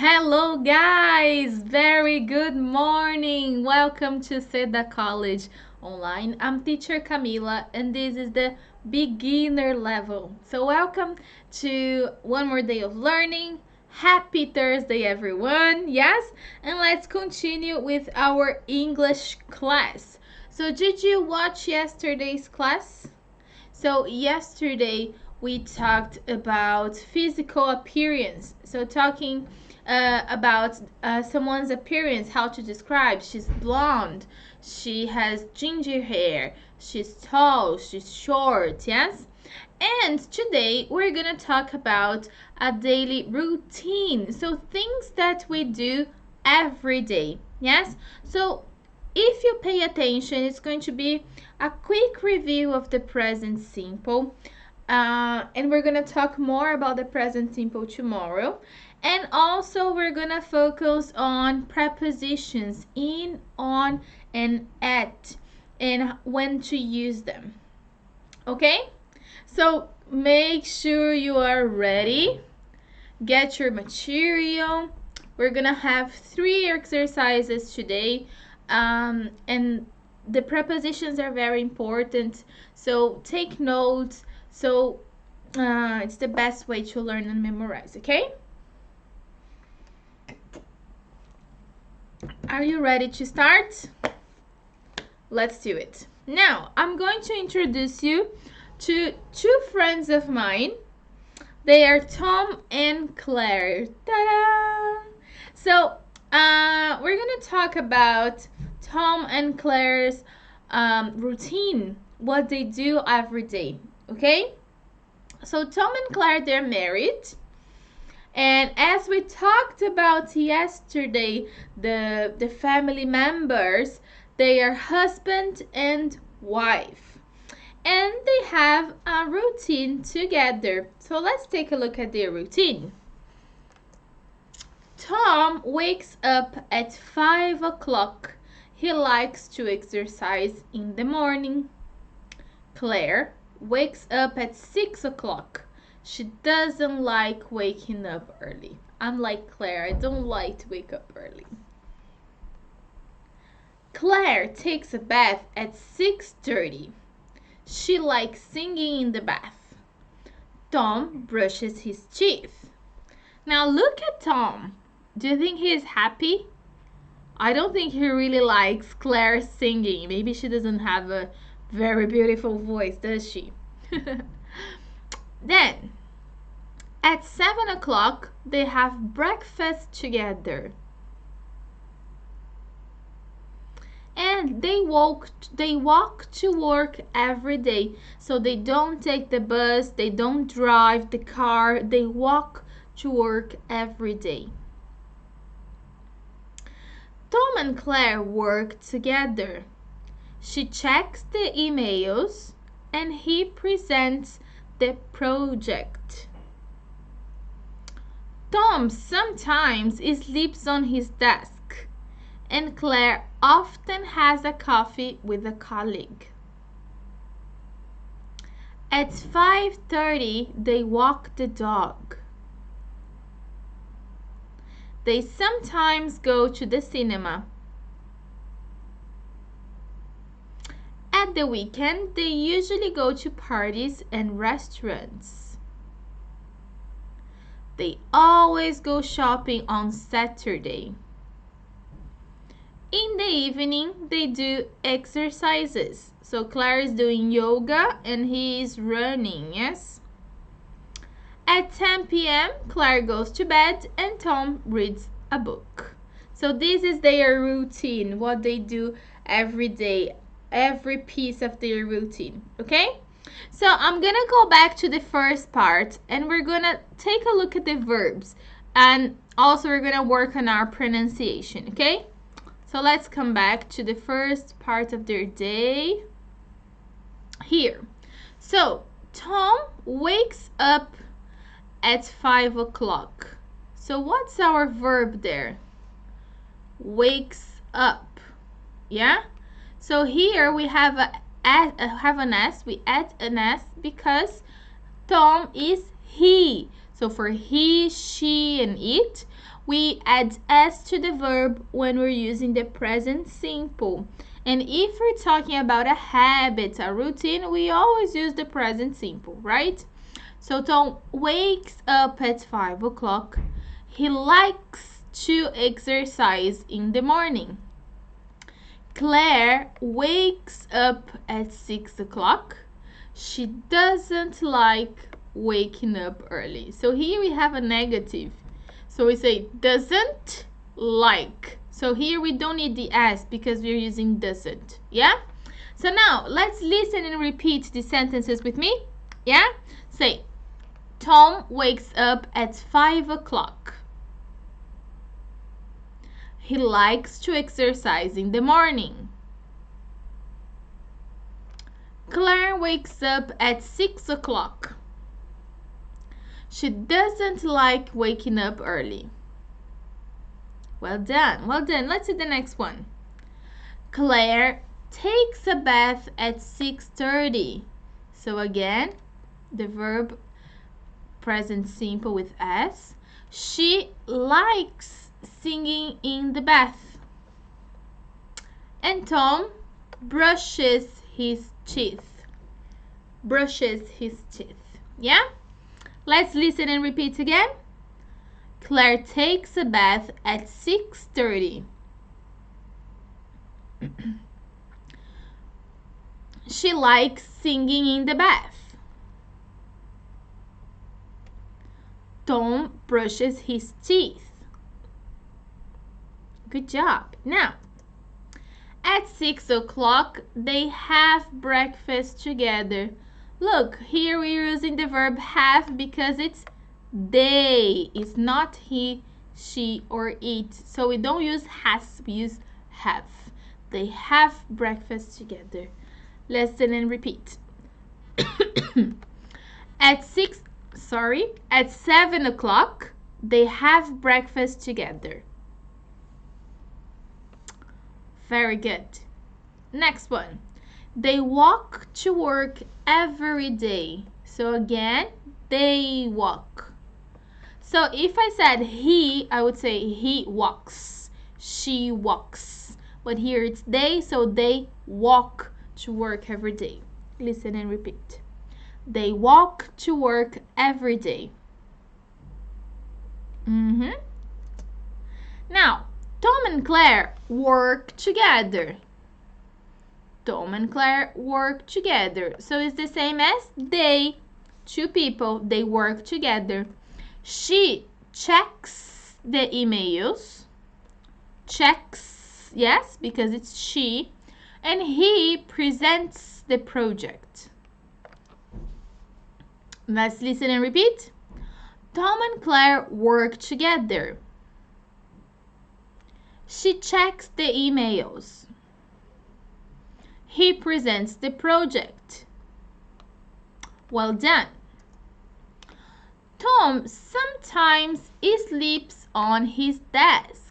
Hello guys, very good morning. Welcome to SEDA College Online. I'm teacher Camila and this is the beginner level. So welcome to one more day of learning. Happy Thursday everyone. Yes, and let's continue with our English class. So did you watch yesterday's class? So yesterday we talked about physical appearance. So talking about someone's appearance, how to describe. She's blonde, she has ginger hair, she's tall, she's short, yes? And today we're gonna talk about a daily routine. So things that we do every day, yes? So if you pay attention, it's going to be a quick review of the present simple. And we're going to talk more about the present simple tomorrow. And also, we're going to focus on prepositions in, on, and at, and when to use them. Okay? So, make sure you are ready. Get your material. We're going to have 3 exercises today. And the prepositions are very important, so take notes. So it's the best way to learn and memorize. Okay, are you ready to start? Let's do it. Now I'm going to introduce you to 2 friends of mine. They are Tom and Claire. Ta-da! So we're gonna talk about Tom and Claire's routine, what they do every day. Okay, so Tom and Claire, they're married, and as we talked about yesterday, the family members, they are husband and wife, and they have a routine together. So let's take a look at their routine. Tom wakes up at 5 o'clock. He likes to exercise in the morning. Claire wakes up at 6 o'clock. She doesn't like waking up early. I'm like Claire, I don't like to wake up early. Claire takes a bath at 6:30. She likes singing in the bath. Tom brushes his teeth. Now look at Tom. Do you think he is happy? I don't think he really likes Claire singing. Maybe she doesn't have a very beautiful voice, does she? Then, at 7 o'clock, they have breakfast together. And they walk to work every day. So they don't take the bus, they don't drive the car, they walk to work every day. Tom and Claire work together. She checks the emails and he presents the project. Tom sometimes sleeps on his desk, and Claire often has a coffee with a colleague. At 5:30, they walk the dog. They sometimes go to the cinema. At the weekend, they usually go to parties and restaurants. They always go shopping on Saturday. In the evening, they do exercises. So Claire is doing yoga and he is running, yes? At 10 p.m., Claire goes to bed and Tom reads a book. So this is their routine, what they do every day, every piece of their routine, okay? So I'm gonna go back to the first part and we're gonna take a look at the verbs, and also we're gonna work on our pronunciation, okay? So let's come back to the first part of their day here. So Tom wakes up at 5 o'clock. So what's our verb there? Wakes up, yeah? So here we have an S. We add an S because Tom is he. So for he, she, and it, we add s to the verb when we're using the present simple. And if we're talking about a habit, a routine, we always use the present simple, right? So Tom wakes up at 5 o'clock. He likes to exercise in the morning. Claire wakes up at 6 o'clock. She doesn't like waking up early. So here we have a negative. So we say doesn't like. So here we don't need the s because we're using doesn't. Yeah? So now let's listen and repeat the sentences with me. Yeah? Say, Tom wakes up at 5 o'clock. He likes to exercise in the morning. Claire wakes up at 6 o'clock. She doesn't like waking up early. Well done, well done. Let's see the next one. Claire takes a bath at 6:30. So again, the verb present simple with s. She likes singing in the bath. And Tom brushes his teeth. Brushes his teeth. Yeah? Let's listen and repeat again. Claire takes a bath at 6:30. She likes singing in the bath. Tom brushes his teeth. Good job. Now, at 6 o'clock, they have breakfast together. Look, here we're using the verb have because it's they. It's not he, she, or it. So we don't use has, we use have. They have breakfast together. Listen and repeat. At 7 o'clock, they have breakfast together. Very good. Next one. They walk to work every day. So again, they walk. So if I said he, I would say he walks. She walks. But here it's they, so they walk to work every day. Listen and repeat. They walk to work every day. Now, Tom and Claire work together. Tom and Claire work together. So it's the same as they. Two people, they work together. She checks the emails. Checks, yes, because it's she. And he presents the project. Let's listen and repeat. Tom and Claire work together. She checks the emails. He presents the project. Well done. Tom sometimes sleeps on his desk.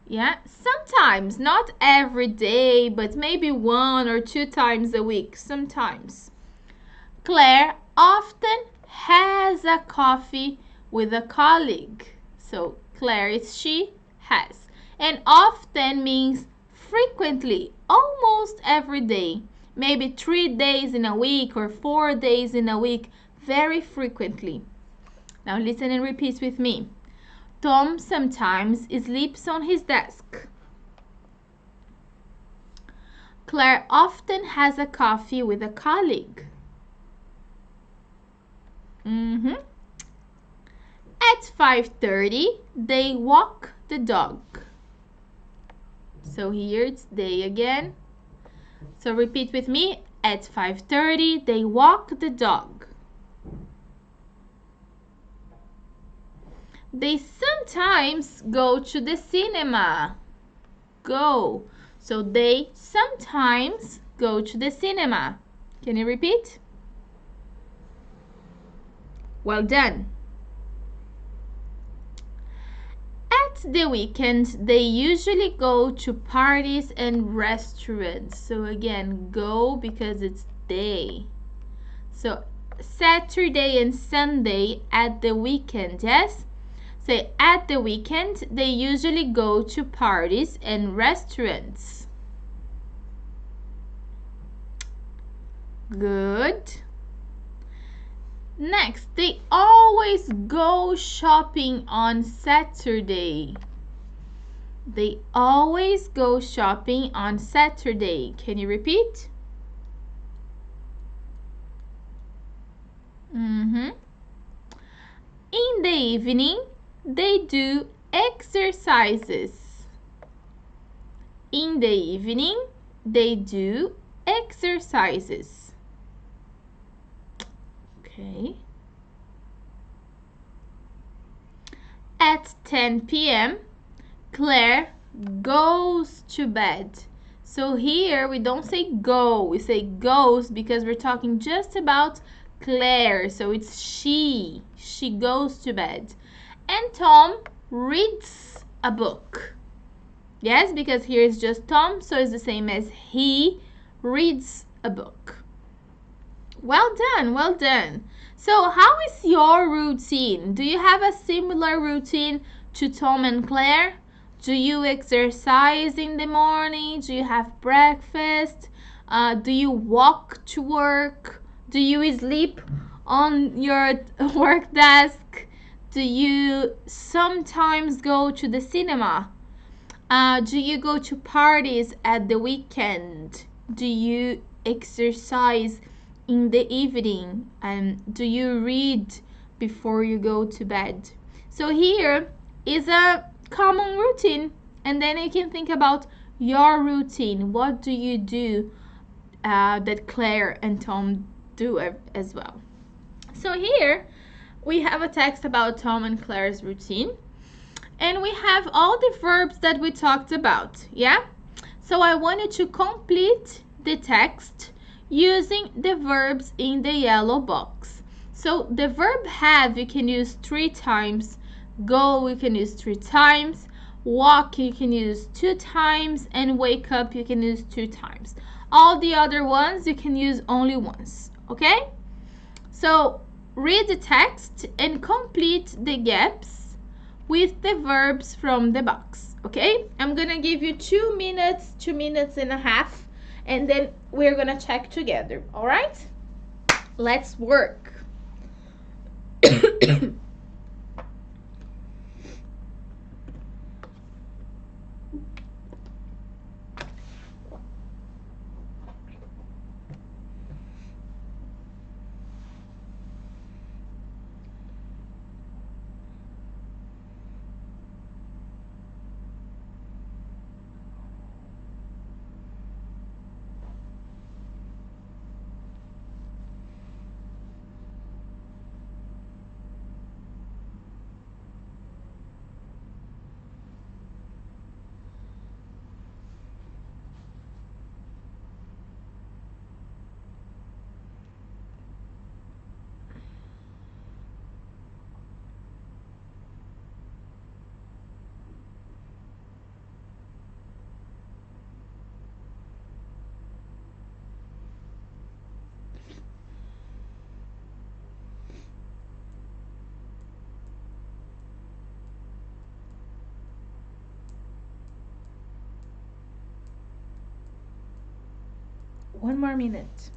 Yeah, sometimes, not every day, but maybe 1 or 2 times a week, sometimes. Claire often has a coffee with a colleague. So Claire is she, has. And often means frequently, almost every day. Maybe 3 days in a week or 4 days in a week, very frequently. Now listen and repeat with me. Tom sometimes sleeps on his desk. Claire often has a coffee with a colleague. At 5:30, they walk the dog. So here it's they again. So repeat with me. At 5:30, they walk the dog. They sometimes go to the cinema. Go. So they sometimes go to the cinema. Can you repeat? Well done. At the weekend, they usually go to parties and restaurants. So again, go because it's they. So Saturday and Sunday at the weekend, yes? Say, at the weekend, they usually go to parties and restaurants. Good. Next, they always go shopping on Saturday. They always go shopping on Saturday. Can you repeat? In the evening, they do exercises. In the evening, they do exercises. Okay. At 10 p.m., Claire goes to bed. So here we don't say go, we say goes because we're talking just about Claire. So it's she. She goes to bed. And Tom reads a book. Yes, because here is just Tom, so it's the same as he reads a book. Well done, well done. So how is your routine? Do you have a similar routine to Tom and Claire? Do you exercise in the morning? Do you have breakfast? Do you walk to work? Do you sleep on your work desk? Do you sometimes go to the cinema? Do you go to parties at the weekend? Do you exercise in the evening? And do you read before you go to bed? So here is a common routine, and then you can think about your routine. What do you do that Claire and Tom do as well? So here we have a text about Tom and Claire's routine, and we have all the verbs that we talked about. Yeah, so I wanted to complete the text using the verbs in the yellow box. So the verb have you can use 3 times, go you can use 3 times, walk you can use 2 times, and wake up you can use 2 times. All the other ones you can use only once. Okay, so read the text and complete the gaps with the verbs from the box. Okay, I'm gonna give you 2 minutes, 2 minutes and a half, and then we're gonna check together. All right, let's work. One more minute.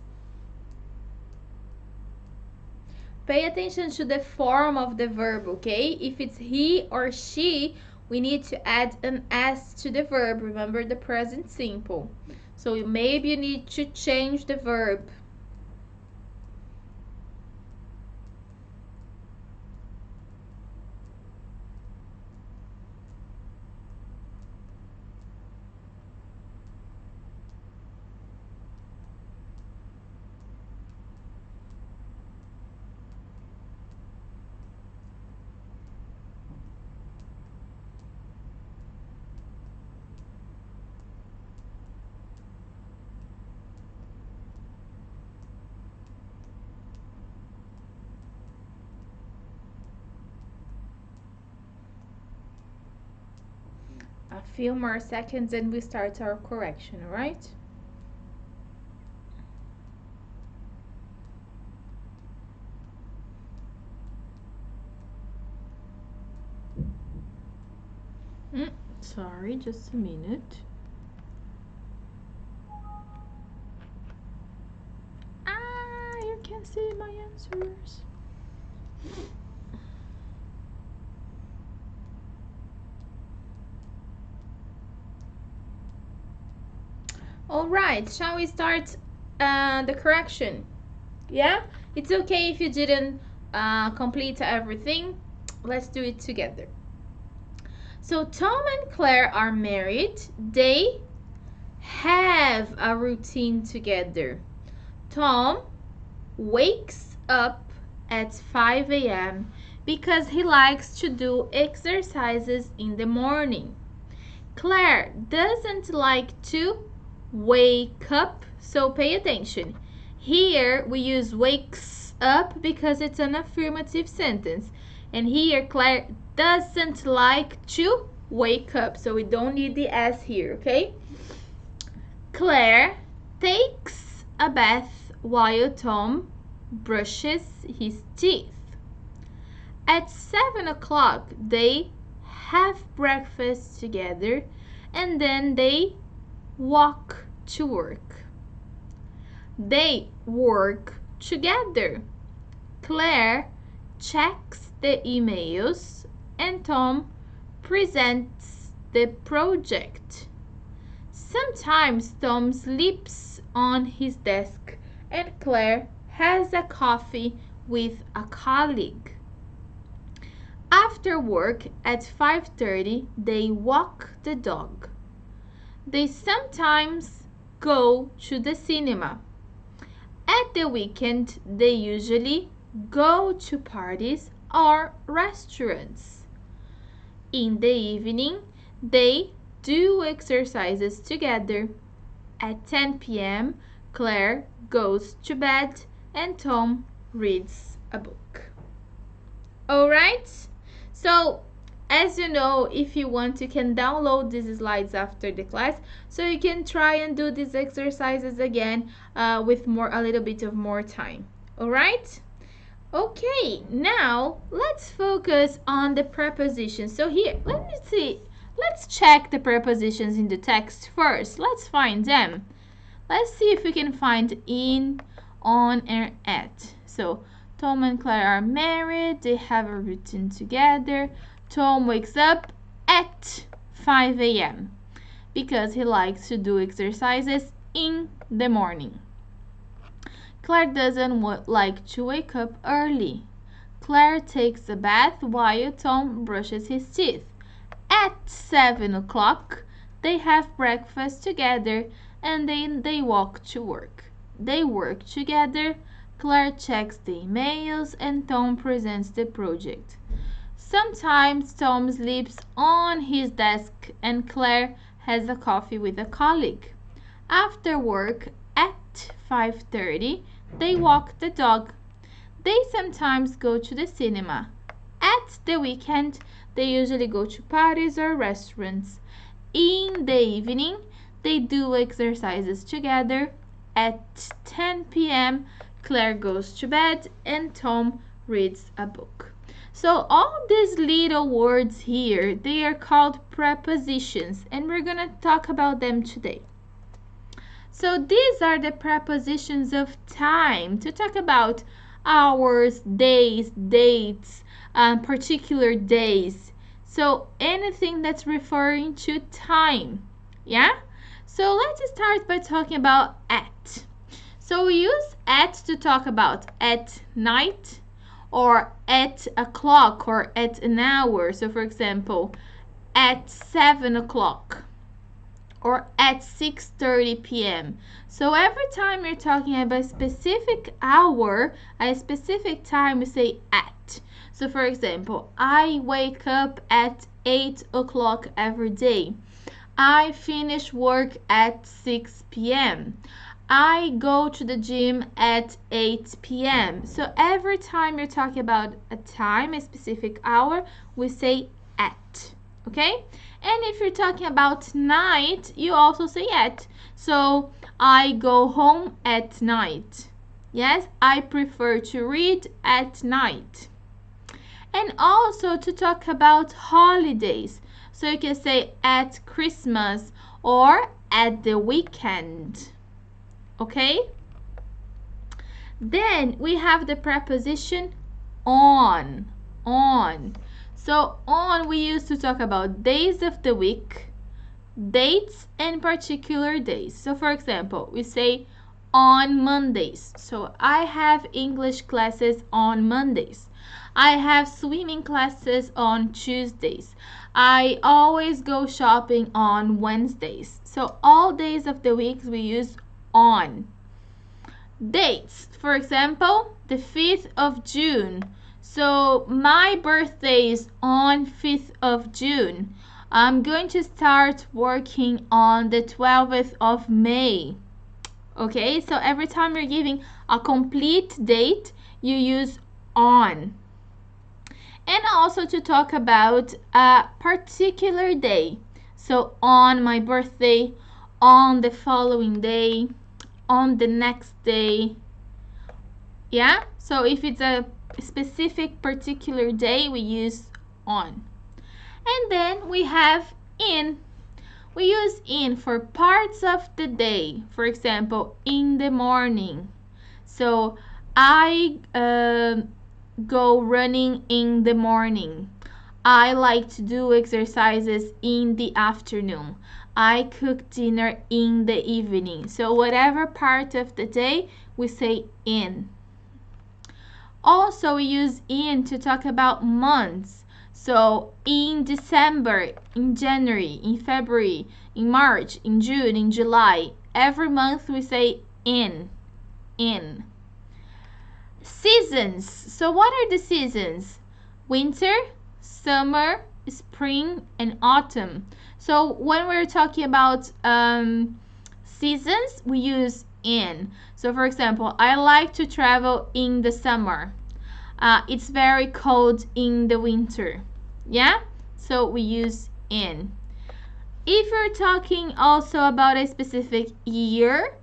Pay attention to the form of the verb, okay? If it's he or she, we need to add an S to the verb. Remember the present simple. So maybe you need to change the verb. A few more seconds and we start our correction, all right? Sorry, just a minute. You can see my answers. All right, shall we start the correction? Yeah, it's okay if you didn't complete everything. Let's do it together. So Tom and Claire are married. They have a routine together. Tom wakes up at 5 a.m. because he likes to do exercises in the morning. Claire doesn't like to wake up, so pay attention. Here we use wakes up because it's an affirmative sentence. And here Claire doesn't like to wake up, so we don't need the S here, okay? Claire takes a bath while Tom brushes his teeth. At 7 o'clock, they have breakfast together and then they walk to work. They work together. Claire checks the emails and Tom presents the project. Sometimes Tom sleeps on his desk and Claire has a coffee with a colleague. After work at 5:30, they walk the dog. They sometimes go to the cinema. At the weekend, they usually go to parties or restaurants. In the evening, they do exercises together. At 10 p.m., Claire goes to bed and Tom reads a book. Alright? So, as you know, if you want, you can download these slides after the class, so you can try and do these exercises again with a little bit of more time. All right? Okay, now let's focus on the prepositions. So here, let me see. Let's check the prepositions in the text first. Let's find them. Let's see if we can find in, on, and at. So Tom and Claire are married. They have a routine together. Tom wakes up at 5 a.m. because he likes to do exercises in the morning. Claire doesn't like to wake up early. Claire takes a bath while Tom brushes his teeth. At 7 o'clock, they have breakfast together and then they walk to work. They work together. Claire checks the emails and Tom presents the project. Sometimes Tom sleeps on his desk and Claire has a coffee with a colleague. After work at 5:30, they walk the dog. They sometimes go to the cinema. At the weekend, they usually go to parties or restaurants. In the evening, they do exercises together. At 10 p.m., Claire goes to bed and Tom reads a book. So all these little words here, they are called prepositions, and we're going to talk about them today. So these are the prepositions of time, to talk about hours, days, dates, particular days. So anything that's referring to time. Yeah? So let's start by talking about at. So we use at to talk about at night or at a clock or at an hour. So for example, at 7 o'clock or at 6:30 p.m. So every time you're talking about a specific hour, a specific time, we say at. So for example, I wake up at 8 o'clock every day. I finish work at 6 p.m. I go to the gym at 8 p.m. So every time you're talking about a time, a specific hour, we say at. Okay? And if you're talking about night, you also say at. So I go home at night. Yes, I prefer to read at night. And also to talk about holidays. So you can say at Christmas or at the weekend. Okay? Then we have the preposition on. On. So on we use to talk about days of the week, dates, and particular days. So for example, we say on Mondays. So I have English classes on Mondays. I have swimming classes on Tuesdays. I always go shopping on Wednesdays. So all days of the week we use on. Dates, for example, the 5th of June. So my birthday is on 5th of June. I'm going to start working on the 12th of May. Okay, so every time you're giving a complete date, you use on. And also to talk about a particular day. So on my birthday, on the following day, on the next day. Yeah, so if it's a specific particular day, we use on. And then we have in. We use in for parts of the day. For example, in the morning. So I go running in the morning. I like to do exercises in the afternoon. I cook dinner in the evening. So whatever part of the day, we say in. Also, we use in to talk about months. So in December, in January, in February, in March, in June, in July. Every month we say in. In. Seasons. So what are the seasons? Winter, summer, spring, and autumn. So when we're talking about seasons, we use in. So for example, I like to travel in the summer. It's very cold in the winter. Yeah? So we use in. If you're talking also about a specific year,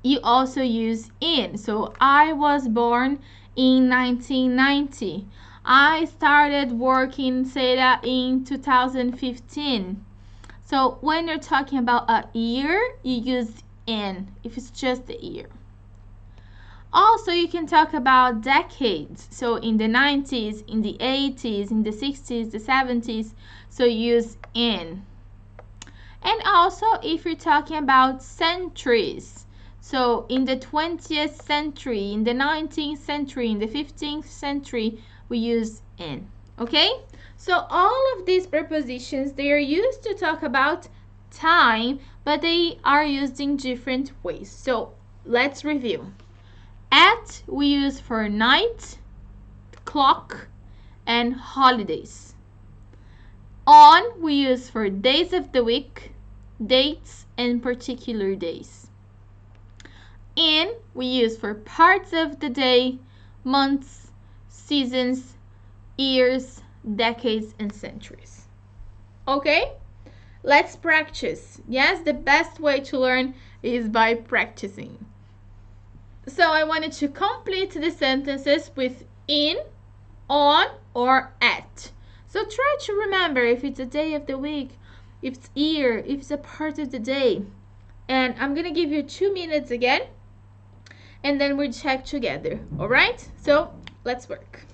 you also use in. So I was born in 1990. I started working SEDA in 2015. So when you're talking about a year, you use in if it's just the year. Also, you can talk about decades. So in the 90s, in the 80s, in the 60s, the 70s, so use in. And also, if you're talking about centuries, so in the 20th century, in the 19th century, in the 15th century, we use in. Okay? So all of these prepositions, they are used to talk about time, but they are used in different ways. So let's review. At we use for night, clock, and holidays. On we use for days of the week, dates, and particular days. In we use for parts of the day, months, seasons, years, decades, and centuries. Okay? Let's practice. Yes, the best way to learn is by practicing. So I wanted to complete the sentences with in, on, or at. So try to remember if it's a day of the week, if it's year, if it's a part of the day. And I'm going to give you 2 minutes again, and then we'll check together. All right? So let's work.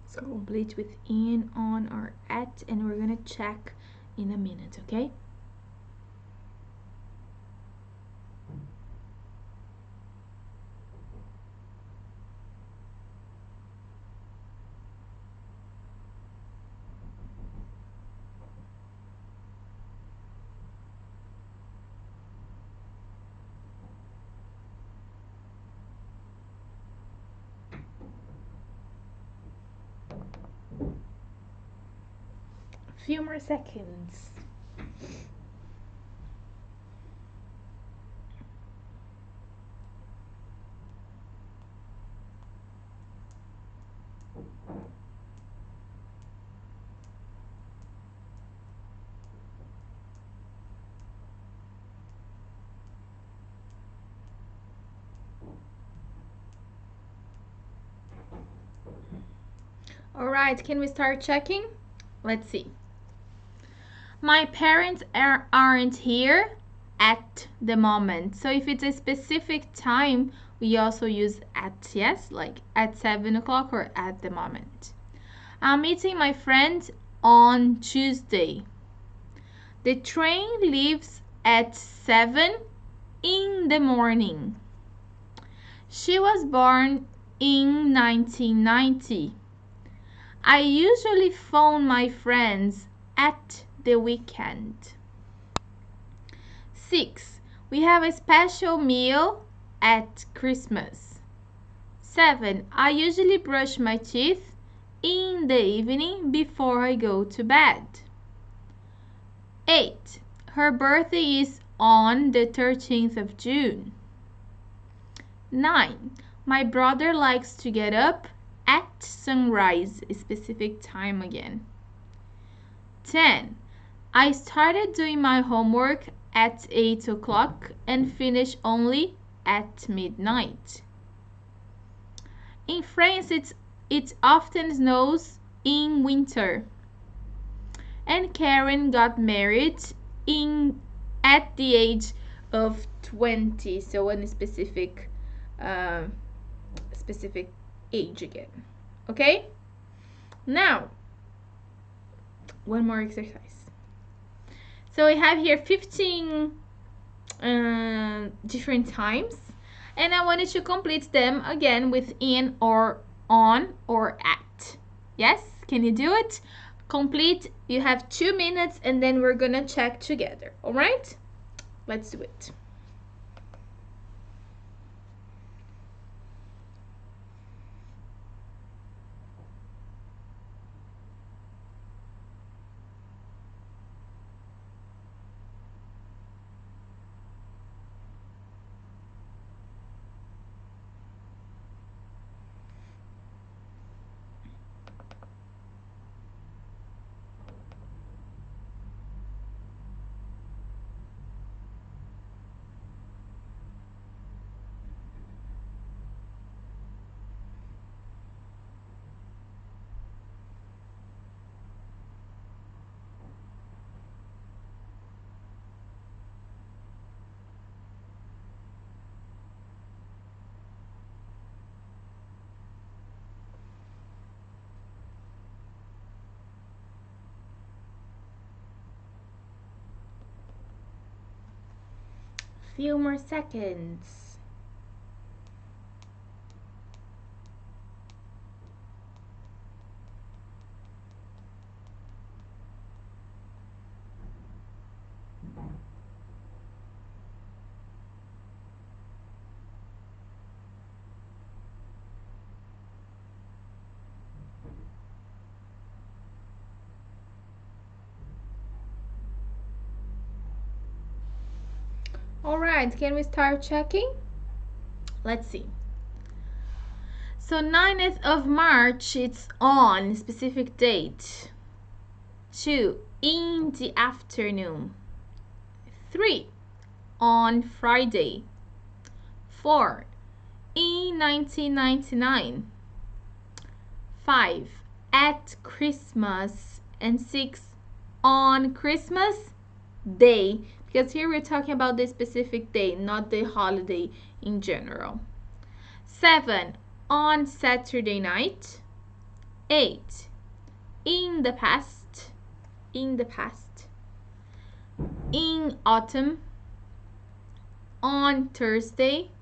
So complete with in, on, or at, and we're gonna check in a minute, okay? Few more seconds. All right, can we start checking? Let's see. My parents aren't here at the moment. So if it's a specific time, we also use at, yes? Like at 7 o'clock or at the moment. I'm meeting my friend on Tuesday. The train leaves at 7 in the morning. She was born in 1990. I usually phone my friends at the weekend. 6. We have a special meal at Christmas. 7. I usually brush my teeth in the evening before I go to bed. 8. Her birthday is on the 13th of June. 9. My brother likes to get up at sunrise, a specific time again. 10. I started doing my homework at 8 o'clock and finish only at midnight. In France, it often snows in winter. And Karen got married at the age of 20, so a specific age again. Okay? Now, one more exercise. So we have here 15 different times, and I wanted to complete them again with in or on or at. Yes? Can you do it? Complete. You have 2 minutes, and then we're gonna check together. All right? Let's do it. Few more seconds. All right, can we start checking? Let's see. So 9th of March, it's on specific date. 2. In the afternoon. 3. On Friday. 4. In 1999. 5. At Christmas. And 6. On Christmas Day. Because here we're talking about the specific day, not the holiday in general. 7. On Saturday night. 8. In the past. In the past. In autumn. On Thursday.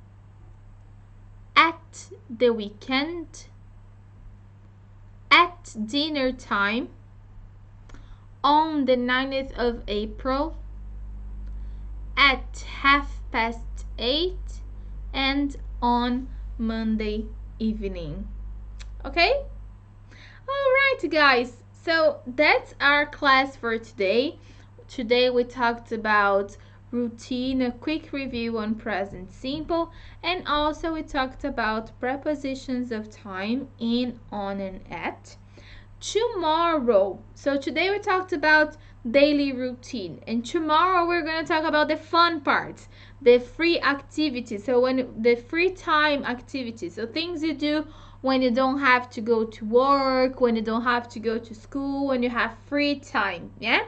At the weekend. At dinner time. On the 9th of April. At 8:30 and on Monday evening. Okay? All right, guys. So that's our class for today. Today we talked about routine, a quick review on present simple, and also we talked about prepositions of time in, on, and at. Tomorrow, so today we talked about daily routine, and tomorrow we're going to talk about the fun parts, the free activities. So when the free time activities, so things you do when you don't have to go to work, when you don't have to go to school, when you have free time. Yeah.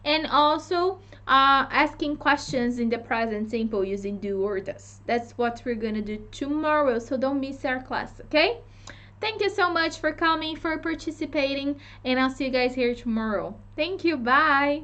And also asking questions in the present simple using do or does. That's what we're gonna do tomorrow, so don't miss our class. Okay. Thank you so much for coming, for participating, and I'll see you guys here tomorrow. Thank you. Bye.